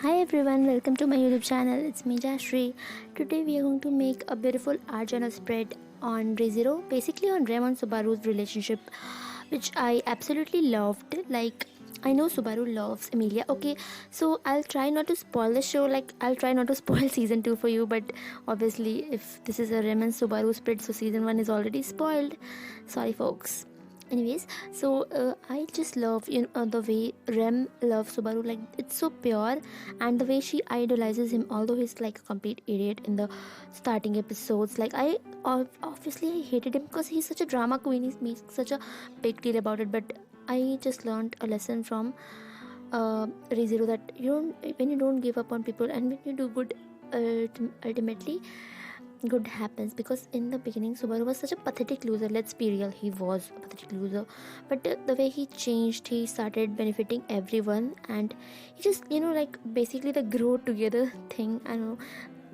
Hi everyone, welcome to my YouTube channel. It's me Jashri. Today we are going to make a beautiful art journal spread on ReZero, basically on Rem and Subaru's relationship, which I absolutely loved. Like, I know Subaru loves Emilia. Okay, so I'll try not to spoil the show. Like, I'll try not to spoil season 2 for you, but obviously, if this is a Rem and Subaru spread, so season 1 is already spoiled. Sorry, folks. Anyways, so I just love the way Rem loves Subaru. Like, it's so pure, and the way she idolizes him, although he's like a complete idiot in the starting episodes. Like, obviously I hated him because he's such a drama queen. He makes such a big deal about it. But I just learned a lesson from ReZero that when you don't give up on people, and when you do good, ultimately good happens. Because in the beginning Subaru was such a pathetic loser. Let's be real, he was a pathetic loser, but the way he changed, he started benefiting everyone, and he just like basically the grow together thing.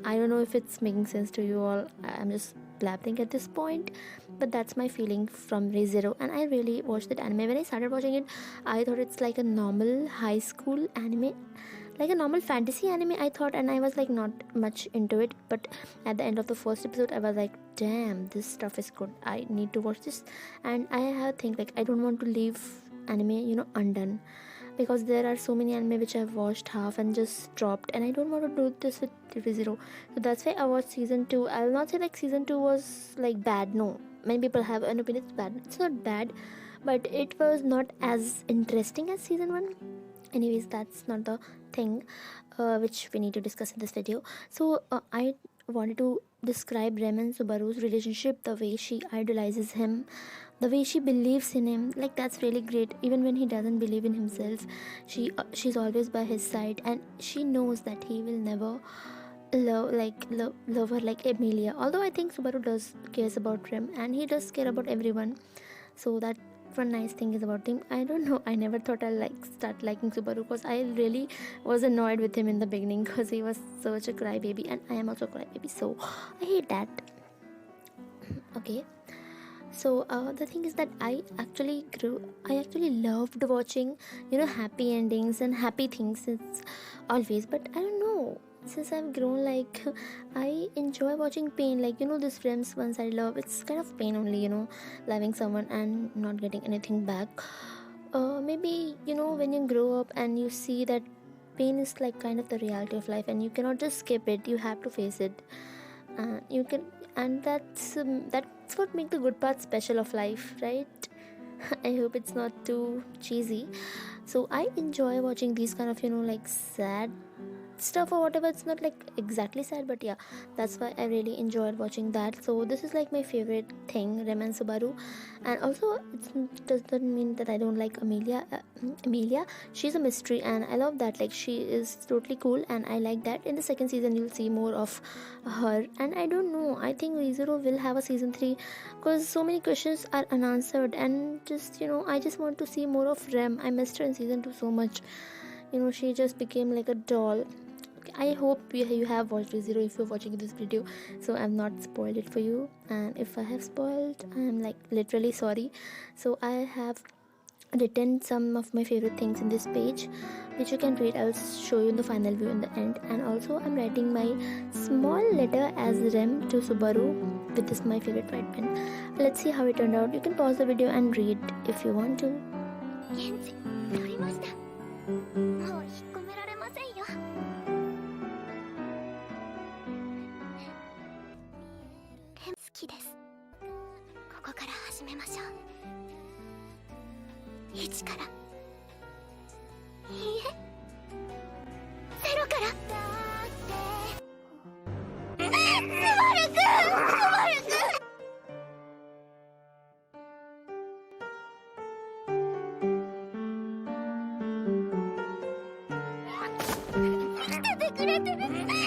I don't know if it's making sense to you all. I'm just blabbering at this point, but that's my feeling from ReZero. And I really watched that anime. When I started watching it, I thought it's like a normal high school anime, like a normal fantasy anime, I thought, and I was like not much into it. But at the end of the first episode, I was like, damn, this stuff is good, I need to watch this. And I have think like I don't want to leave anime undone, because there are so many anime which I've watched half and just dropped, and I don't want to do this with ReZero. So that's why I watched season 2. I'll not say like season 2 was like bad. No, many people have an opinion it's bad. It's not bad, but it was not as interesting as season 1. Anyways, that's not the thing which we need to discuss in this video. So I wanted to describe Rem and Subaru's relationship, the way she idolizes him, the way she believes in him. Like, that's really great. Even when he doesn't believe in himself, she's always by his side, and she knows that he will never love her like Emilia. Although I think Subaru does cares about Rem, and he does care about everyone. So that one nice thing is about him. I don't know, I never thought I'll start liking Subaru, because I really was annoyed with him in the beginning, because he was such a crybaby, and I am also a crybaby, so I hate that. Okay, so the thing is that I actually loved watching happy endings and happy things. It's always, but I don't know, since I've grown, like, I enjoy watching pain. Like, this friends once I love, it's kind of pain only, loving someone and not getting anything back. Maybe when you grow up and you see that pain is like kind of the reality of life, and you cannot just skip it, you have to face it. You can, and that's what makes the good part special of life, right? I hope it's not too cheesy. So I enjoy watching these kind of like sad stuff or whatever. It's not like exactly sad, but yeah, that's why I really enjoyed watching that. So this is like my favorite thing, Rem and Subaru. And also, it doesn't mean that I don't like Emilia, she's a mystery, and I love that. Like, she is totally cool, and I like that. In the second season you'll see more of her, and I don't know, I think ReZero will have a season 3, because so many questions are unanswered, and just I just want to see more of Rem. I missed her in season 2 so much. She just became like a doll. I hope you have watched ReZero if you're watching this video, so I'm not spoiled it for you. And if I have spoiled, I'm like literally sorry. So I have written some of my favorite things in this page, which you can read. I'll show you in the final view in the end. And also, I'm writing my small letter as Rem to Subaru with this my favorite white pen. Let's see how it turned out. You can pause the video and read if you want to. 好きです。ここから始めましょう。1から。いいえ、0から。スバルくん、スバルくん。生きててくれてる。